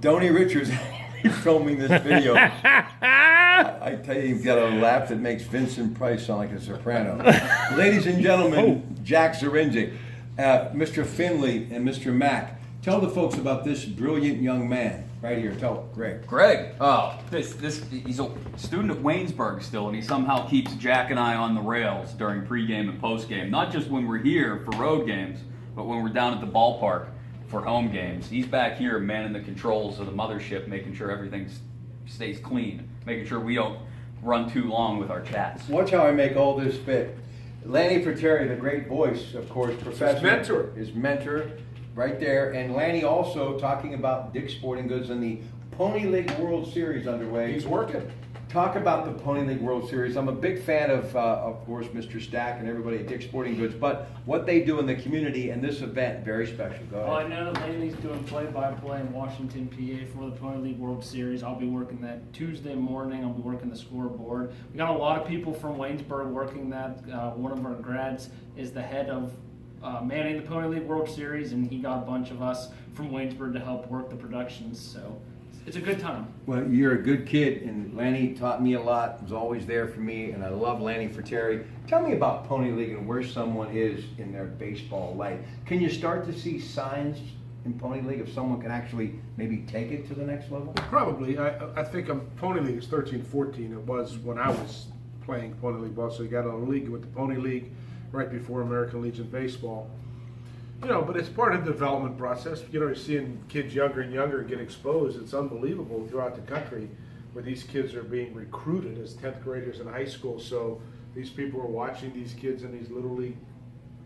Donnie Richards filming this video. I tell you, you've got a laugh that makes Vincent Price sound like a soprano. Ladies and gentlemen, Jack Zarinjic, Mr. Finley, and Mr. Mack. Tell the folks about this brilliant young man right here. Tell Greg. Greg, he's a student at Waynesburg still, and he somehow keeps Jack and I on the rails during pregame and postgame. Not just when we're here for road games, but when we're down at the ballpark for home games. He's back here manning the controls of the mothership, making sure everything stays clean, making sure we don't run too long with our chats. Watch how I make all this fit. Lanny Fratteri, the great voice, of course, professor. His mentor. Right there. And Lanny also talking about Dick's Sporting Goods and the Pony League World Series underway. He's working. Talk about the Pony League World Series. I'm a big fan of course, Mr. Stack and everybody at Dick's Sporting Goods, but what they do in the community and this event, very special. Go ahead. Well, I know that Laney's doing play-by-play in Washington, PA for the Pony League World Series. I'll be working that Tuesday morning. I'll be working the scoreboard. We got a lot of people from Waynesburg working that. One of our grads is the head of manning the Pony League World Series, and he got a bunch of us from Waynesburg to help work the productions, so it's a good time. Well, you're a good kid, and Lanny taught me a lot, was always there for me, and I love Lanny Fratteri. Tell me about Pony League and where someone is in their baseball life. Can you start to see signs in Pony League if someone can actually maybe take it to the next level? Probably. I think Pony League is 13, 14. It was when I was playing Pony League ball, so you got on a league with the Pony League right before American Legion Baseball. You know, but it's part of the development process. You know, you're seeing kids younger and younger get exposed. It's unbelievable throughout the country where these kids are being recruited as 10th graders in high school. So these people are watching these kids in these Little League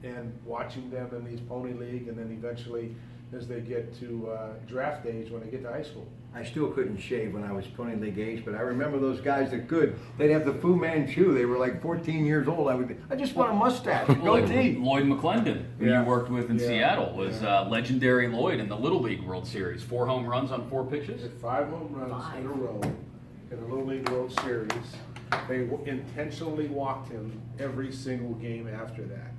and watching them in these Pony League, and then eventually as they get to draft age when they get to high school. I still couldn't shave when I was Pony League age, but I remember those guys that could. They'd have the Fu Manchu. They were like 14 years old. I just want a mustache. Goatee. Lloyd McClendon, who Yeah. you worked with in Seattle, was legendary Lloyd in the Little League World Series. 4 home runs on 4 pitches. Hit 5 home runs in a row in the Little League World Series. They intentionally walked him every single game after that.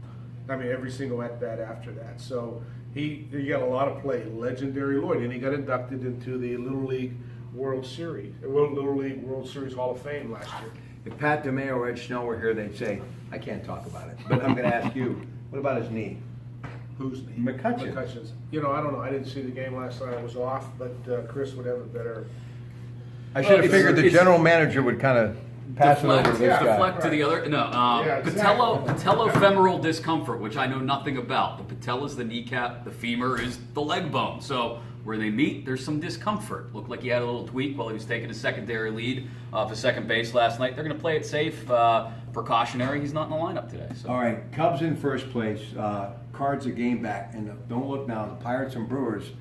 I mean, every single at-bat after that. So he got a lot of play. Legendary Lloyd, and he got inducted into the Little League World Series, Little League World Series Hall of Fame last year. If Pat DeMeo or Ed Snow were here, they'd say, I can't talk about it. But I'm going to ask you, what about his knee? Whose knee? McCutcheon's. You know, I don't know. I didn't see the game last night. I was off, but Chris would have a better. I should have figured the general manager would kind of pass it over to this guy. Deflect to the other. No, patellofemoral discomfort, which I know nothing about. The patella is the kneecap, the femur is the leg bone. So where they meet, there's some discomfort. Looked like he had a little tweak while he was taking a secondary lead off of second base last night. They're going to play it safe, precautionary. He's not in the lineup today. So. All right, Cubs in first place. Cards a game back. And don't look now, the Pirates and Brewers,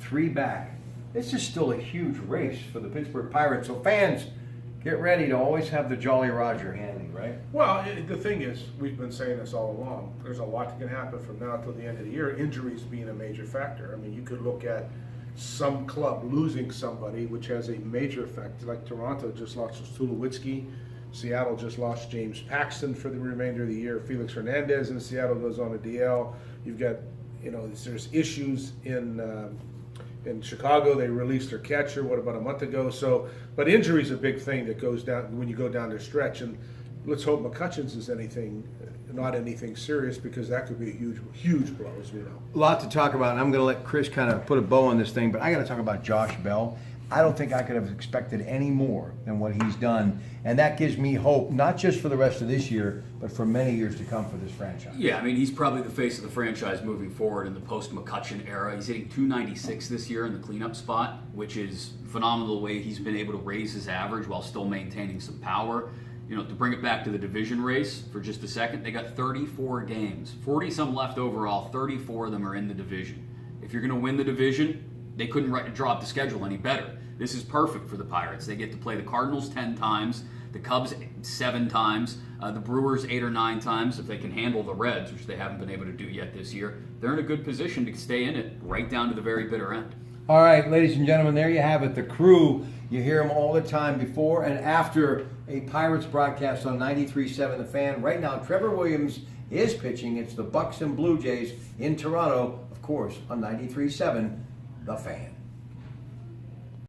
3 back. This is still a huge race for the Pittsburgh Pirates. So fans, get ready to always have the Jolly Roger handy, right? Well, the thing is, we've been saying this all along. There's a lot that can happen from now till the end of the year. Injuries being a major factor. I mean, you could look at some club losing somebody, which has a major effect. Like Toronto just lost Tulowitzki. Seattle just lost James Paxton for the remainder of the year. Felix Hernandez in Seattle goes on a DL. You've got, you know, there's issues in Chicago. They released their catcher, what, about a month ago? So, but injury is a big thing that goes down when you go down their stretch. And let's hope McCutcheon's is not anything serious, because that could be a huge blow, as we know. A lot to talk about, and I'm going to let Chris kind of put a bow on this thing, but I got to talk about Josh Bell. I don't think I could have expected any more than what he's done, and that gives me hope, not just for the rest of this year, but for many years to come for this franchise. Yeah, I mean, he's probably the face of the franchise moving forward in the post-McCutcheon era. He's hitting .296 this year in the cleanup spot, which is phenomenal the way he's been able to raise his average while still maintaining some power. You know, to bring it back to the division race for just a second, they got 34 games, 40-some left overall, 34 of them are in the division. If you're going to win the division, they couldn't draw up the schedule any better. This is perfect for the Pirates. They get to play the Cardinals 10 times, the Cubs 7 times, the Brewers 8 or 9 times. If they can handle the Reds, which they haven't been able to do yet this year, they're in a good position to stay in it right down to the very bitter end. All right, ladies and gentlemen, there you have it. The crew, you hear them all the time before and after a Pirates broadcast on 93.7 The Fan. Right now, Trevor Williams is pitching. It's the Bucks and Blue Jays in Toronto, of course, on 93.7 The Fan.